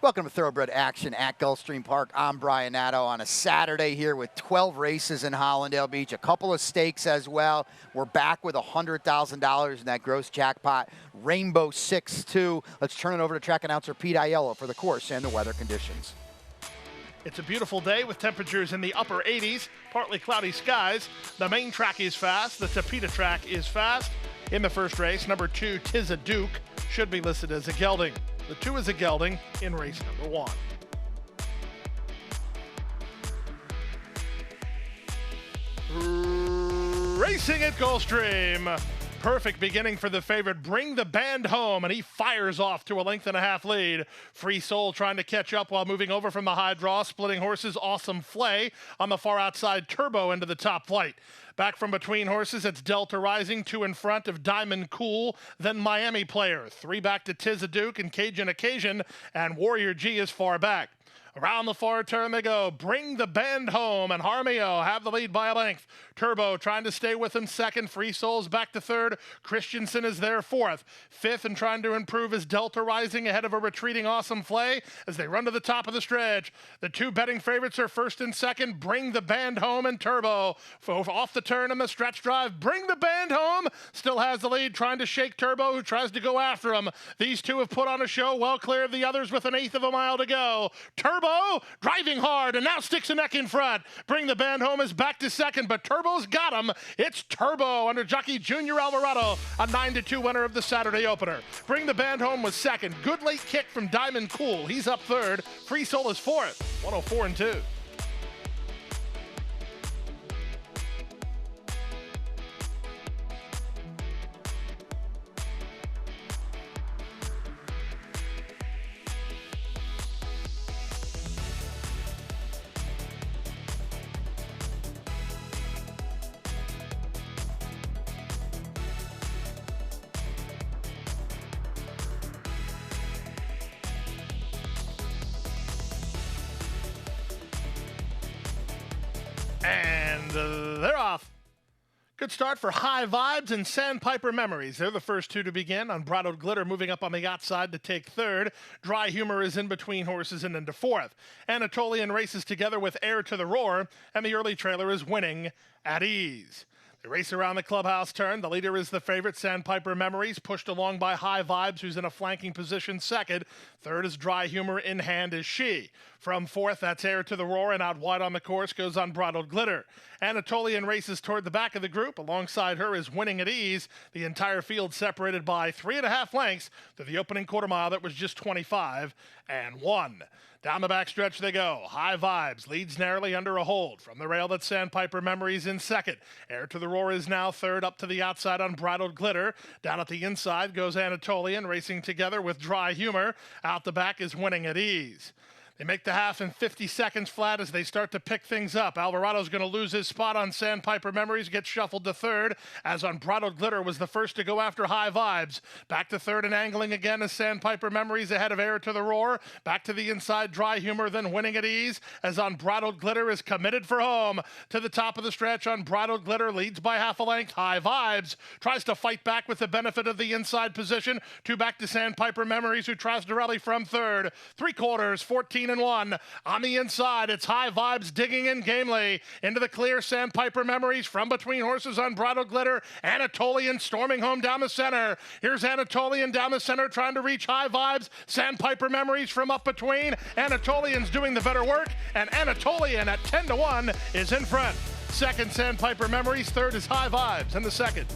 Welcome to Thoroughbred Action at Gulfstream Park. I'm Brian Nadeau on a Saturday here with 12 races in Hollandale Beach, a couple of stakes as well. We're back with $100,000 in that gross jackpot, Rainbow 6-2. Let's turn it over to track announcer Pete Aiello for the course and the weather conditions. It's a beautiful day with temperatures in the upper 80s, partly cloudy skies. The main track is fast. The Tapeta track is fast. In the first race, number 2, Tis a Duke, should be listed as a gelding. The 2 is a gelding in race number 1. Racing at Gulfstream. Perfect beginning for the favorite, Bring the Band Home, and he fires off to a length-and-a-half lead. Free Soul trying to catch up while moving over from the high draw. Splitting horses, Awesome Flay on the far outside, Turbo into the top flight. Back from between horses, it's Delta Rising, 2 in front of Diamond Cool, then Miami Player. 3 back to Tis a Duke and Cajun Occasion, and Warrior G is far back. Around the far turn they go. Bring the Band Home, and Harmio have the lead by a length. Turbo trying to stay with him second. Free Souls back to third. Christensen is there fourth. Fifth and trying to improve is Delta Rising ahead of a retreating Awesome Flay as they run to the top of the stretch. The 2 betting favorites are first and second. Bring the Band Home and Turbo. Off the turn in the stretch drive. Bring the Band Home still has the lead, trying to shake Turbo, who tries to go after him. These 2 have put on a show well clear of the others with an eighth of a mile to go. Turbo driving hard and now sticks a neck in front. Bring the Band Home is back to second, but Turbo's got him. It's Turbo under jockey Junior Alvarado, a 9-2 winner of the Saturday opener. Bring the Band Home was second. Good late kick from Diamond Cool. He's up third. Free Soul is fourth. 104-2. And they're off. Good start for High Vibes and Sandpiper Memories. They're the first 2 to begin. Unbridled Glitter moving up on the outside to take third. Dry Humor is in between horses and into fourth. Anatolian races together with Air to the Roar, and the early trailer is Winning at Ease. The race around the clubhouse turn. The leader is the favorite, Sandpiper Memories, pushed along by High Vibes, who's in a flanking position second. Third is Dry Humor, in hand is she. From fourth, that's Air to the Roar, and out wide on the course goes Unbridled Glitter. Anatolian races toward the back of the group. Alongside her is Winning at Ease. The entire field separated by 3.5 lengths through the opening quarter mile that was just 25-1. Down the backstretch they go. High Vibes leads narrowly under a hold. From the rail, that's Sandpiper Memories in second. Air to the Roar is now third. Up to the outside, Unbridled Glitter. Down at the inside goes Anatolian, racing together with Dry Humor. Out the back is Winning at Ease. They make the half in 50 seconds flat as they start to pick things up. Alvarado's going to lose his spot on Sandpiper Memories, gets shuffled to third, as Unbridled Glitter was the first to go after High Vibes. Back to third and angling again as Sandpiper Memories ahead of Air to the Roar. Back to the inside, Dry Humor, then Winning at Ease, as Unbridled Glitter is committed for home. To the top of the stretch, Unbridled Glitter leads by half a length. High Vibes tries to fight back with the benefit of the inside position. 2 back to Sandpiper Memories, who tries to rally from third. 3/4, 14-1. On the inside, it's High Vibes digging in gamely. Into the clear, Sandpiper Memories from between horses, Unbridled Glitter. Anatolian storming home down the center. Here's Anatolian down the center trying to reach High Vibes. Sandpiper Memories from up between. Anatolian's doing the better work, and Anatolian at 10-1 is in front. Second, Sandpiper Memories. Third is High Vibes in the second.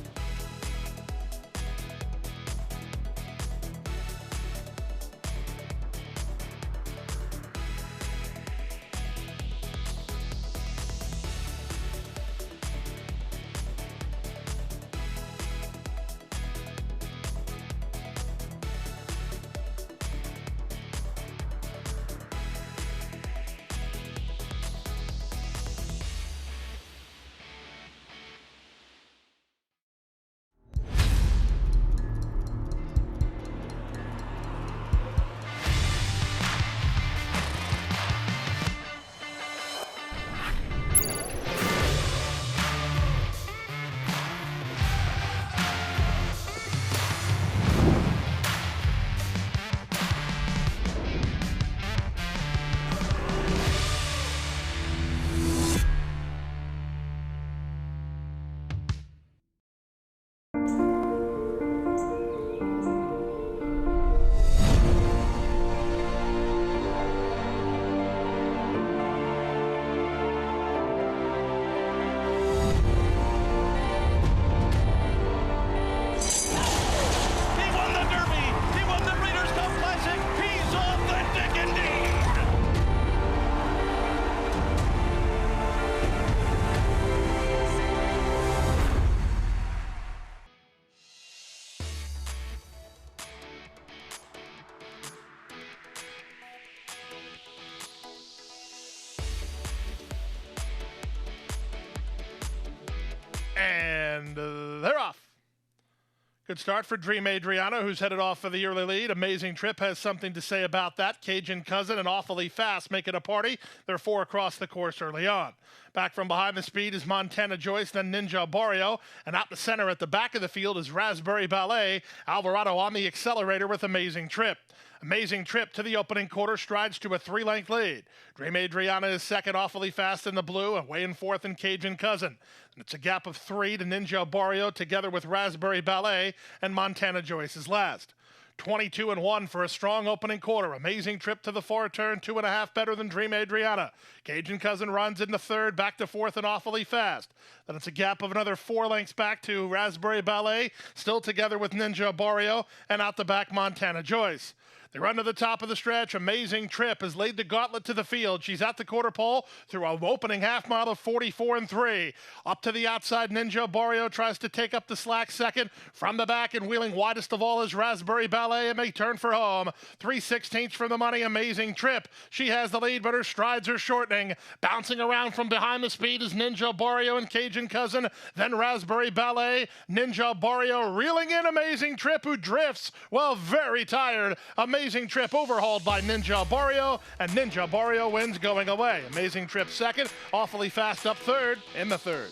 Good start for Dream Adriana, who's headed off for the early lead. Amazing Trip has something to say about that. Cajun Cousin and Awfully Fast make it a party. They're 4 across the course early on. Back from behind the speed is Montana Joyce, then Ninja Barrio. And out the center at the back of the field is Raspberry Ballet. Alvarado on the accelerator with Amazing Trip. Amazing Trip to the opening quarter strides to a 3-length lead. Dream Adriana is second, Awfully Fast in the blue, away in fourth in Cajun Cousin. And it's a gap of 3 to Ninja Barrio together with Raspberry Ballet, and Montana Joyce is last. 22-1 for a strong opening quarter. Amazing Trip to the far turn, 2.5 better than Dream Adriana. Cajun Cousin runs into third, back to fourth and Awfully Fast. Then it's a gap of another 4 lengths back to Raspberry Ballet, still together with Ninja Barrio, and out the back Montana Joyce. They run to the top of the stretch. Amazing Trip has laid the gauntlet to the field. She's at the quarter pole through an opening half mile of 44-3. Up to the outside, Ninja Barrio tries to take up the slack second. From the back and wheeling widest of all is Raspberry Ballet and may turn for home. 3/16 from the money, Amazing Trip. She has the lead, but her strides are shortening. Bouncing around from behind the speed is Ninja Barrio and Cajun Cousin. Then Raspberry Ballet. Ninja Barrio reeling in Amazing Trip, who drifts. Well, very tired. Amazing Trip overhauled by Ninja Barrio, and Ninja Barrio wins going away. Amazing Trip second, Awfully Fast up third in the third.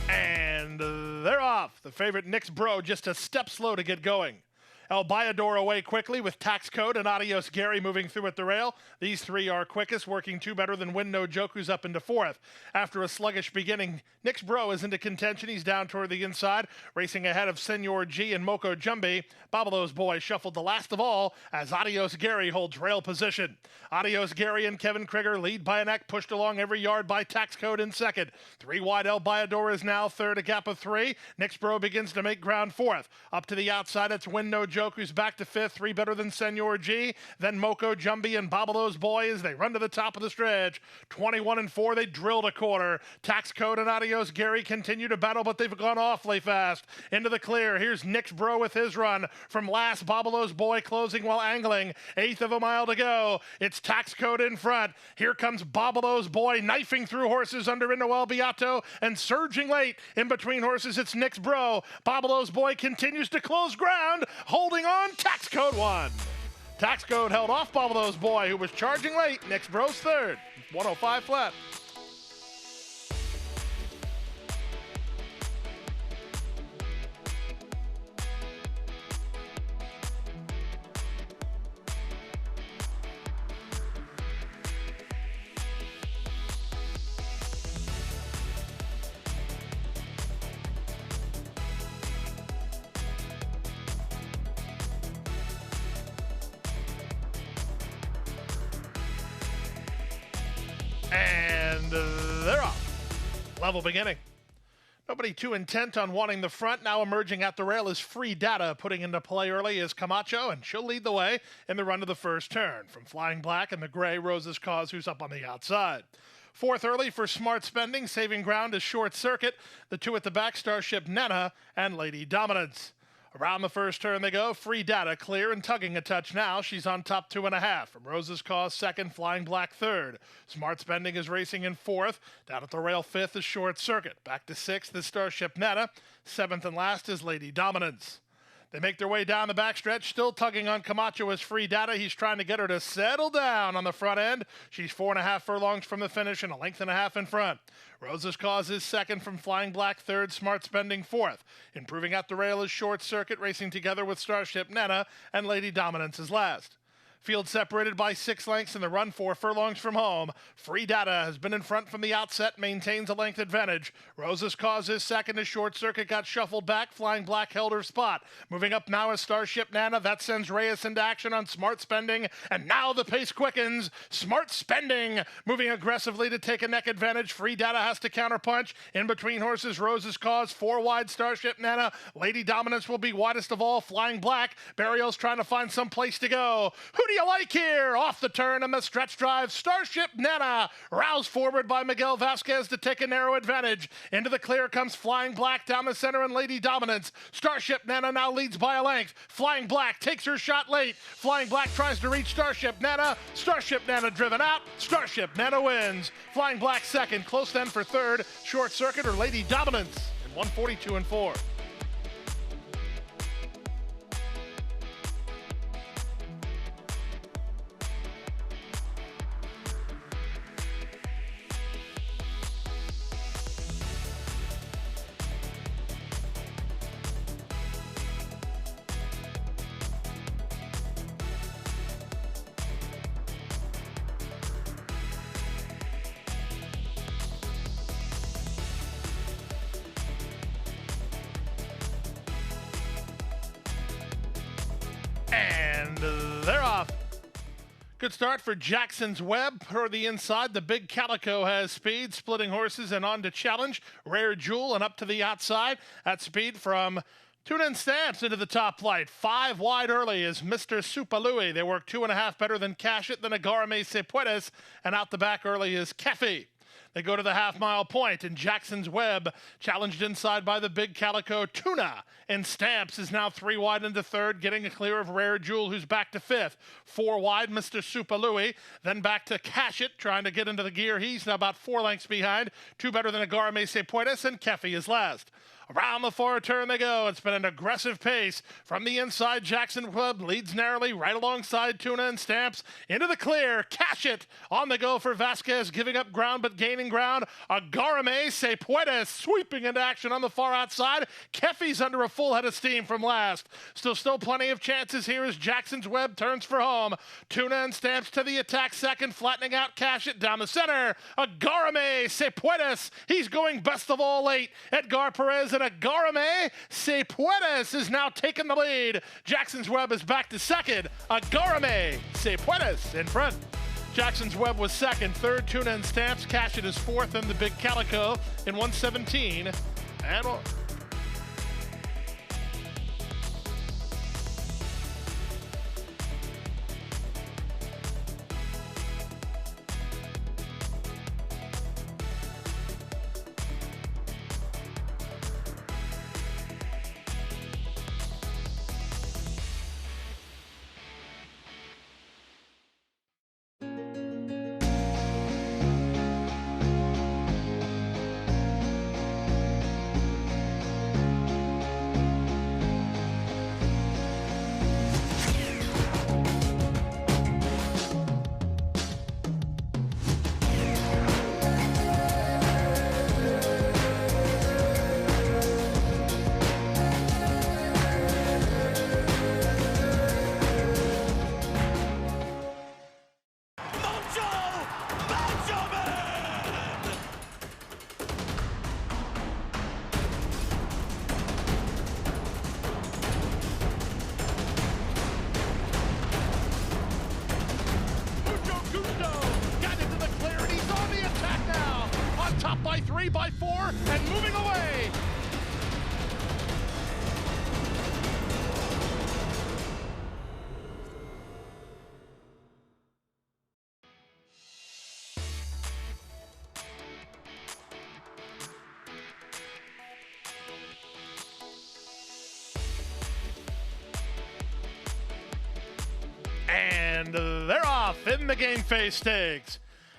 And they're off. The favorite Nick's Bro just a step slow to get going. El Bayador away quickly with Tax Code and Adios Gary moving through at the rail. These 3 are quickest, working 2 better than Win No Joku's up into fourth. After a sluggish beginning, Nick's Bro is into contention. He's down toward the inside, racing ahead of Senor G and Moko Jumbi. Babalos Boy shuffled the last of all as Adios Gary holds rail position. Adios Gary and Kevin Krieger lead by a neck, pushed along every yard by Tax Code in second. 3 wide, El Bayador is now third, a gap of 3. Nick's Bro begins to make ground fourth. Up to the outside, it's Win No Joku's back to fifth, 3 better than Senor G. Then Moko Jumbi and Babalos Boy as they run to the top of the stretch. 21-4, they drilled a quarter. Tax Code and Adios Gary continue to battle, but they've gone awfully fast. Into the clear, here's Nick's Bro with his run. From last, Babalos Boy closing while angling. 1/8 of a mile to go. It's Tax Code in front. Here comes Babalos Boy knifing through horses under into El Beato and surging late. In between horses, it's Nick's Bro. Babalos Boy continues to close ground, holding on. Tax Code won. Tax Code held off Babalos Boy, who was charging late. Nick's Bro's third. 105 flat. And they're off. Level beginning. Nobody too intent on wanting the front. Now emerging at the rail is Free Data. Putting into play early is Camacho, and she'll lead the way in the run to the first turn. From Flying Black and the gray, Rose's Cause, who's up on the outside. Fourth early for Smart Spending. Saving ground is Short Circuit. The 2 at the back, Starship Nena and Lady Dominance. Around the first turn they go. Free Data clear and tugging a touch now. She's on top 2.5. From Rose's Cause second, Flying Black third. Smart Spending is racing in fourth. Down at the rail fifth is Short Circuit. Back to sixth is Starship Netta. Seventh and last is Lady Dominance. They make their way down the backstretch, still tugging on Camacho as Free Data. He's trying to get her to settle down on the front end. She's 4.5 furlongs from the finish and 1.5 lengths in front. Rose's Cause is second, from Flying Black third, Smart Spending fourth. Improving at the rail is Short Circuit, racing together with Starship Nena, and Lady Dominance is last. Field separated by 6 lengths in the run 4 furlongs from home. Free Data has been in front from the outset, maintains a length advantage. Rose's Cause is second as Short Circuit got shuffled back. Flying Black held her spot. Moving up now is Starship Nana. That sends Reyes into action on Smart Spending. And now the pace quickens. Smart Spending moving aggressively to take a neck advantage. Free Data has to counterpunch. In between horses, Rose's Cause, 4 wide Starship Nana. Lady Dominance will be widest of all. Flying Black. Barrios trying to find some place to go. Who do you like here? Off the turn and the stretch drive. Starship Nana roused forward by Miguel Vasquez to take a narrow advantage. Into the clear comes Flying Black down the center and Lady Dominance. Starship Nana now leads by a length. Flying Black takes her shot late. Flying Black tries to reach Starship Nana. Starship Nana driven out. Starship Nana wins. Flying Black second. Close then for third. Short Circuit or Lady Dominance in 142 and 4. And they're off. Good start for Jackson's Web. Per the inside, the Big Calico has speed, splitting horses and on to challenge. Rare Jewel and up to the outside. At speed from Tune and Stamps into the top flight. 5 wide early is Mr. Supalui. They work 2.5 better than Cash It, then Agarame Se Puedes. And out the back early is Kefi. They go to the half-mile point, and Jackson's Web, challenged inside by the Big Calico Tuna. And Stamps is now 3 wide into third, getting a clear of Rare Jewel, who's back to fifth. 4 wide, Mr. Supalui. Then back to Cash It, trying to get into the gear. He's now about 4 lengths behind. 2 better than Agarame Se Puedes, and Kefi is last. Around the far turn they go. It's been an aggressive pace. From the inside, Jackson Webb leads narrowly right alongside Tuna and Stamps. Into the clear. Cash It on the go for Vasquez, giving up ground but gaining ground. Agarame Se Puedes sweeping into action on the far outside. Kefi's under a full head of steam from last. Still plenty of chances here as Jackson's Webb turns for home. Tuna and Stamps to the attack second, flattening out Cash It down the center. Agarame Se Puedes. He's going best of all late. Edgar Perez and Agarame Se Puedes is now taking the lead. Jackson's Webb is back to second. Agarame Se Puedes in front. Jackson's Webb was second. Third, Tuna and Stamps. Cash It is fourth, and the Big Calico in 117. And top by 3, by 4, and moving away. And they're off in the Game Face Stakes.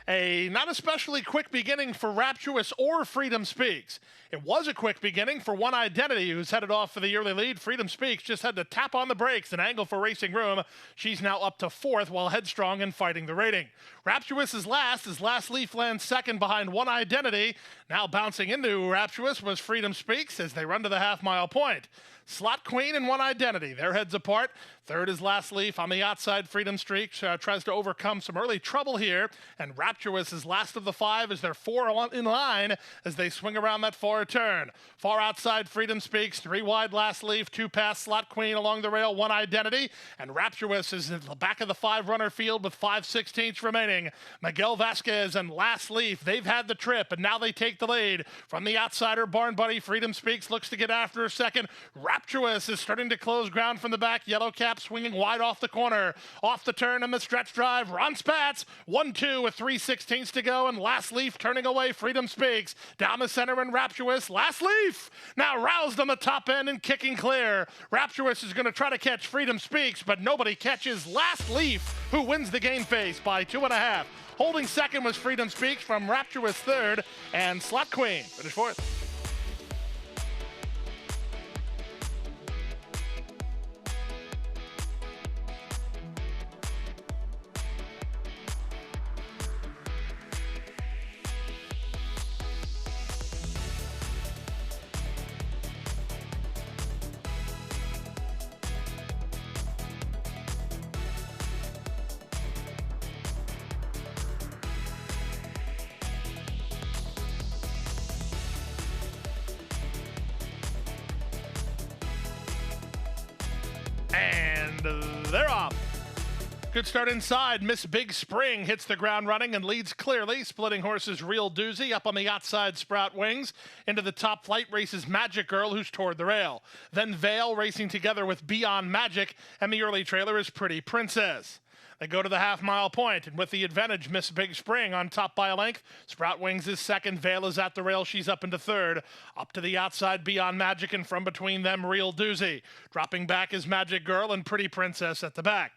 A not especially quick beginning for Rapturous or Freedom Speaks. It was a quick beginning for One Identity, who's headed off for the early lead. Freedom Speaks just had to tap on the brakes and angle for Racing Room. She's now up to fourth, while Headstrong and Fighting the Rating. Rapturous is last as Last Leaf lands second behind One Identity. Now bouncing into Rapturous was Freedom Speaks as they run to the half-mile point. Slot Queen and One Identity, their heads apart. Third is Last Leaf on the outside. Freedom Streak tries to overcome some early trouble here. And Rapturous is last of the five as they're four in line as they swing around that far turn. Far outside, Freedom Speaks. Three wide, Last Leaf. Two past Slot Queen along the rail, One Identity. And Rapturous is in the back of the five-runner field with 5/16 remaining. Miguel Vasquez and Last Leaf, they've had the trip, and now they take the lead. From the outsider, Barn Buddy, Freedom Speaks looks to get after a second. Rapturous is starting to close ground from the back. Yellow Cap swinging wide off the corner. Off the turn and the stretch drive. Ron Spatz, 1-2 with 3/16 to go, and Last Leaf turning away. Freedom Speaks. Down the center and Rapturous. Last Leaf now roused on the top end and kicking clear. Rapturous is going to try to catch Freedom Speaks, but nobody catches Last Leaf, who wins the game face by 2.5. Holding second was Freedom Speaks from Rapturous third, and Slot Queen finished fourth. And they're off. Good start inside. Miss Big Spring hits the ground running and leads clearly. Splitting horses Real Doozy up on the outside, Sprout Wings. Into the top flight races Magic Girl, who's toward the rail. Then Vale racing together with Beyond Magic, and the early trailer is Pretty Princess. They go to the half-mile point, and with the advantage, Miss Big Spring on top by a length. Sprout Wings is second. Vale is at the rail. She's up into third. Up to the outside, Beyond Magic, and from between them, Real Doozy. Dropping back is Magic Girl and Pretty Princess at the back.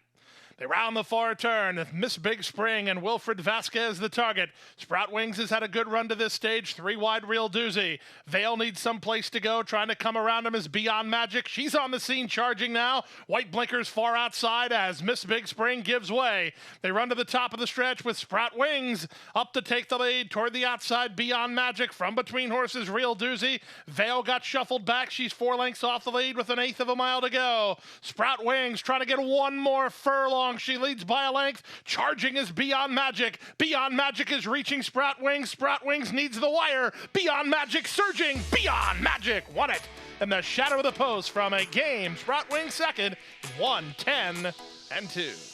They round the far turn with Miss Big Spring and Wilfred Vasquez the target. Sprout Wings has had a good run to this stage. Three wide, Real Doozy. Vale needs some place to go. Trying to come around him is Beyond Magic. She's on the scene charging now. White blinkers far outside as Miss Big Spring gives way. They run to the top of the stretch with Sprout Wings up to take the lead. Toward the outside, Beyond Magic. From between horses, Real Doozy. Vale got shuffled back. She's 4 lengths off the lead with 1/8 of a mile to go. Sprout Wings trying to get one more furlong. She leads by a length. Charging is Beyond Magic. Beyond Magic is reaching Sprout Wings. Sprout Wings needs the wire. Beyond Magic surging. Beyond Magic won it in the shadow of the post from a game. Sprout Wings second, 1-10-2.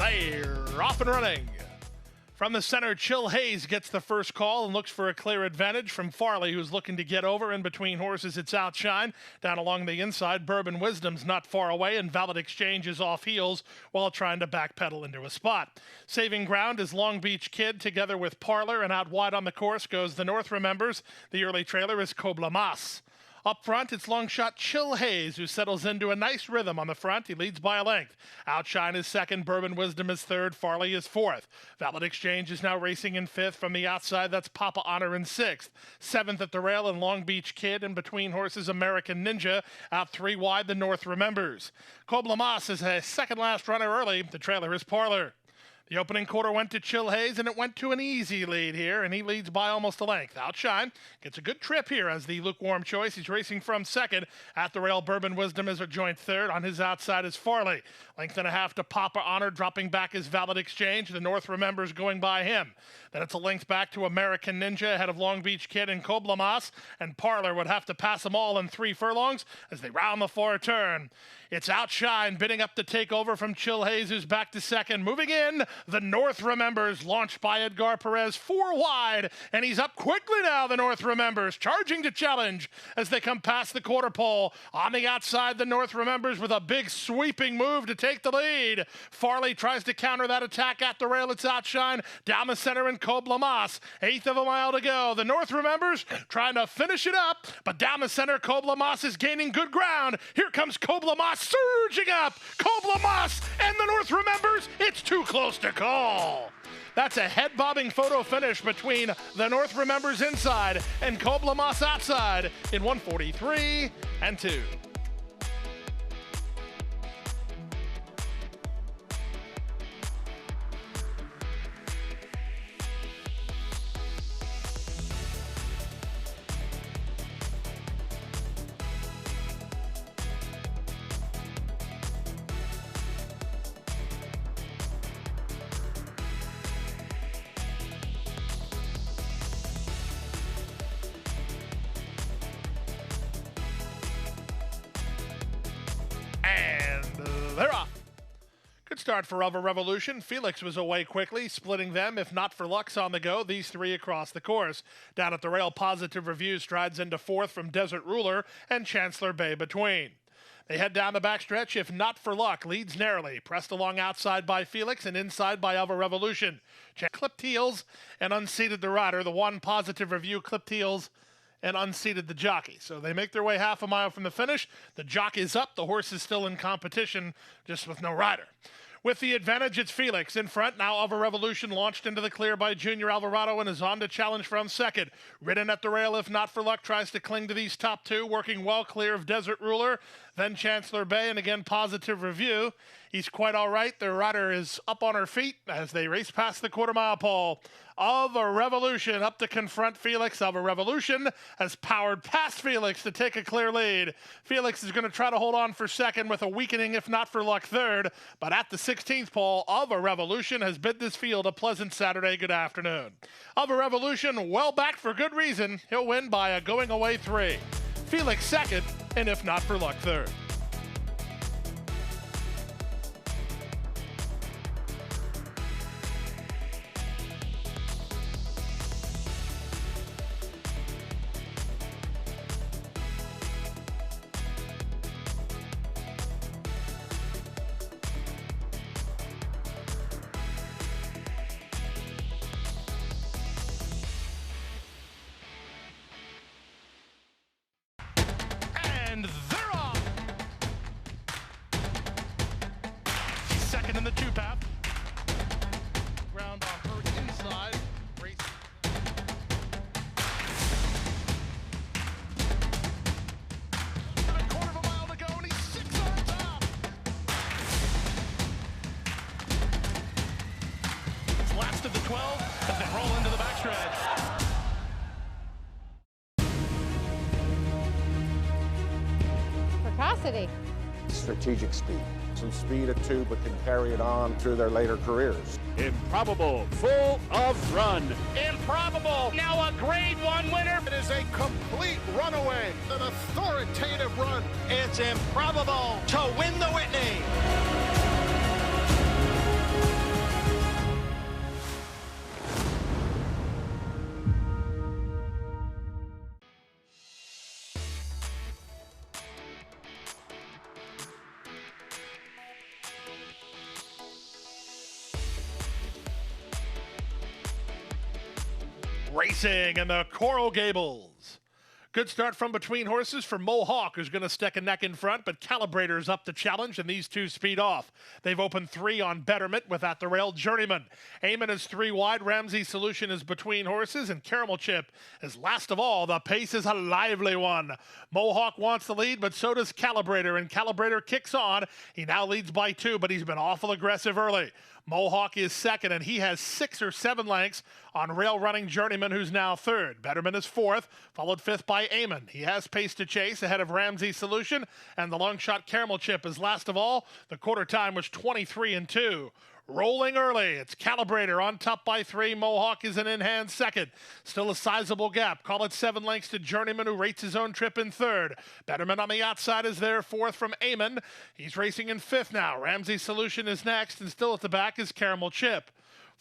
They're off and running. From the center, Chill Haze gets the first call and looks for a clear advantage from Farley, who's looking to get over. In between horses, it's Outshine. Down along the inside, Bourbon Wisdom's not far away, and Valid Exchange is off heels while trying to backpedal into a spot. Saving ground is Long Beach Kid together with Parlor, and out wide on the course goes the North Remembers. The early trailer is Cobla Mas. Up front, it's long shot Chill Haze, who settles into a nice rhythm on the front. He leads by a length. Outshine is second. Bourbon Wisdom is third. Farley is fourth. Valid Exchange is now racing in fifth. From the outside, that's Papa Honor in sixth. Seventh at the rail and Long Beach Kid. In between horses, American Ninja. Out three wide, the North Remembers. Cobla Mas is a second last runner early. The trailer is Parlor. The opening quarter went to Chill Haze, and it went to an easy lead here, and he leads by almost a length. Outshine gets a good trip here as the lukewarm choice. He's racing from second. At the rail, Bourbon Wisdom is a joint third. On his outside is Farley. Length and a half to Papa Honor. Dropping back is Valid Exchange. The North Remembers going by him. Then it's a length back to American Ninja ahead of Long Beach Kid and Cobla Mas, and Parlor would have to pass them all in 3 furlongs as they round the far turn. It's Outshine bidding up to take over from Chill Haze, who's back to second. Moving in The North Remembers, launched by Edgar Perez, 4 wide, and he's up quickly now, the North Remembers, charging to challenge as they come past the quarter pole. On the outside, the North Remembers with a big sweeping move to take the lead. Farley tries to counter that attack at the rail. It's outshine down the center in Koblamas. 1/8 of a mile to go. The North Remembers trying to finish it up, but down the center, Koblamas is gaining good ground. Here comes Koblamas surging up. Koblamas and the North Remembers, it's too close to call. That's a head-bobbing photo finish between the North Remembers inside and Koblamas outside in 1:43 and 2. And they're off. Good start for Of a Revolution. Felix was away quickly, splitting them, if not for Lux on the go. These 3 across the course. Down at the rail, Positive Review strides into 4th from Desert Ruler and Chancellor Bay between. They head down the backstretch, if not for luck, leads narrowly. Pressed along outside by Felix and inside by Of a Revolution. Clipped heels and unseated the rider. The one Positive Review clipped heels and unseated the jockey. So they make their way half a mile from the finish. The jockey's up. The horse is still in competition, just with no rider. With the advantage, it's Felix in front. Now Of a Revolution launched into the clear by Junior Alvarado and is on to challenge from second. Ridden at the rail, if not for luck, tries to cling to these top 2, working well clear of Desert Ruler, then Chancellor Bay, and again Positive Review. He's quite all right. Their rider is up on her feet as they race past the quarter-mile pole. Of a Revolution up to confront Felix. Of a Revolution has powered past Felix to take a clear lead. Felix is going to try to hold on for second with a weakening, if not for luck, third. But at the 16th pole, Of a Revolution has bid this field a pleasant Saturday good afternoon. Of a Revolution well back for good reason. He'll win by a going away 3. Felix second, and if not for luck, third. And they're off. She's second in the 2-path. Ground on her inside. Race. And a quarter of a mile to go, and he's 6 on top. It's last of the 12 as they roll into the backstretch. Precocity. Strategic speed. Some speed at 2, but can carry it on through their later careers. Improbable, full of run. Improbable, now a Grade 1 winner. It is a complete runaway, an authoritative run. It's improbable to win the Whitney. Racing in the Coral Gables. Good start from between horses for Mohawk, who's going to stick a neck in front, but Calibrator's up to challenge, and these 2 speed off. They've opened 3 on Betterment with At the Rail Journeyman. Eamon is 3 wide. Ramsey Solution is between horses, and Caramel Chip is last of all. The pace is a lively one. Mohawk wants the lead, but so does Calibrator, and Calibrator kicks on. He now leads by 2, but he's been awful aggressive early. Mohawk is second, and he has 6 or 7 lengths on Rail Running Journeyman, who's now third. Betterman is 4th, followed 5th by Eamon. He has pace to chase ahead of Ramsey Solution, and the long shot Caramel Chip is last of all. The quarter time was 23 and 2. Rolling early, it's Calibrator on top by 3. Mohawk is an in-hand second. Still a sizable gap. Call it 7 lengths to Journeyman, who rates his own trip in third. Betterman on the outside is there, fourth from Eamon. He's racing in fifth now. Ramsey Solution is next, and still at the back is Caramel Chip.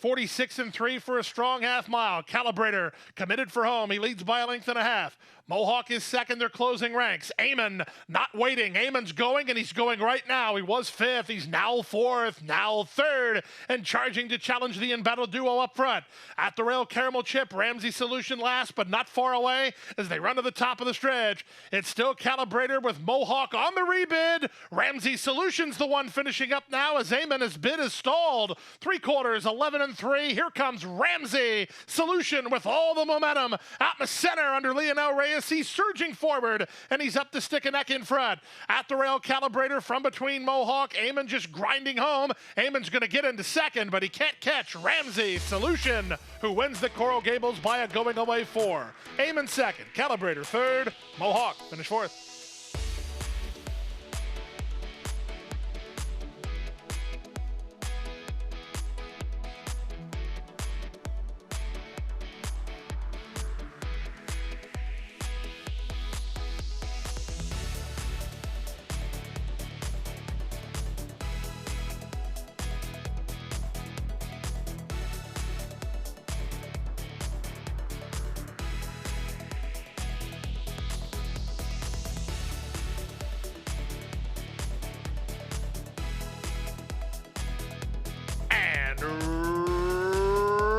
46-3 for a strong half mile. Calibrator committed for home. He leads by a length and a half. Mohawk is second. They're closing ranks. Eamon not waiting. Eamon's going, and he's going right now. He was fifth. He's now fourth, now third, and charging to challenge the embattled duo up front. At the rail, Caramel Chip, Ramsey Solution last, but not far away as they run to the top of the stretch. It's still Calibrator with Mohawk on the rebid. Ramsey Solution's the one finishing up now as Eamon, bid is stalled. 3/4, 11-3. Here comes Ramsey Solution with all the momentum. Out in the center under Leonel Reyes. He's surging forward, and he's up to stick a neck in front. At the rail, Calibrator from between Mohawk. Eamon just grinding home. Eamon's going to get into second, but he can't catch Ramsey Solution, who wins the Coral Gables by a going away 4. Eamon second, Calibrator third, Mohawk finish fourth.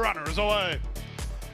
Runners away.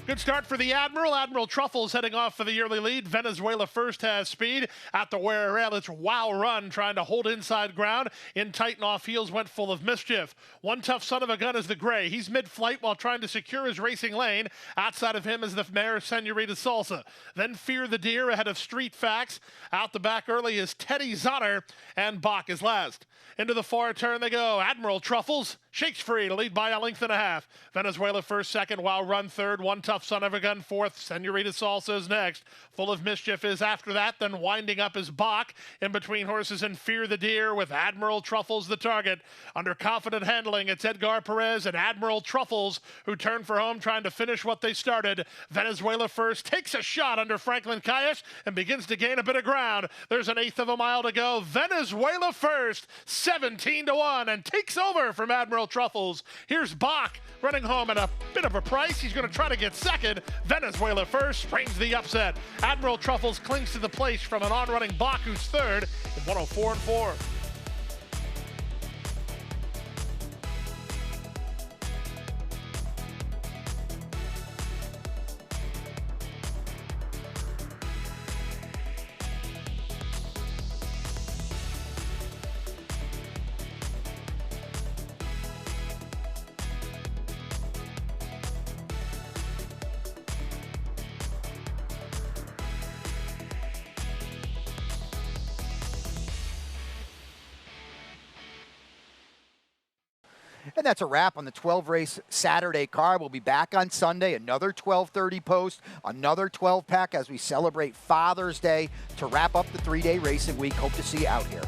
Good start for the Admiral. Admiral Truffles heading off for the early lead. Venezuela first has speed. At the wear rail, it's Wow Run trying to hold inside ground. In tight and off heels went Full of Mischief. One tough son of a gun is the Gray. He's mid-flight while trying to secure his racing lane. Outside of him is the mare Senorita Salsa. Then Fear the Deer ahead of Street Facts. Out the back early is Teddy Zonner, and Bach is last. Into the far turn they go. Admiral Truffles shakes free to lead by a length and a half. Venezuela first, second, Wow Run third. One tough son of a gun fourth. Senorita Salsa is next. Full of Mischief is after that. Then winding up is Bach. In between horses and Fear the Deer with Admiral Truffles the target. Under confident handling, it's Edgar Perez and Admiral Truffles who turn for home trying to finish what they started. Venezuela first takes a shot under Franklin Caius and begins to gain a bit of ground. There's an eighth of a mile to go. Venezuela first, 17-1, and takes over from Admiral Truffles. Here's Bach running home at a bit of a price. He's going to try to get second. Venezuela first springs the upset. Admiral Truffles clings to the place from an on-running Bach, who's third in 104-4. And that's a wrap on the 12-race Saturday card. We'll be back on Sunday, another 12:30 post, another 12-pack as we celebrate Father's Day to wrap up the 3-day racing week. Hope to see you out here.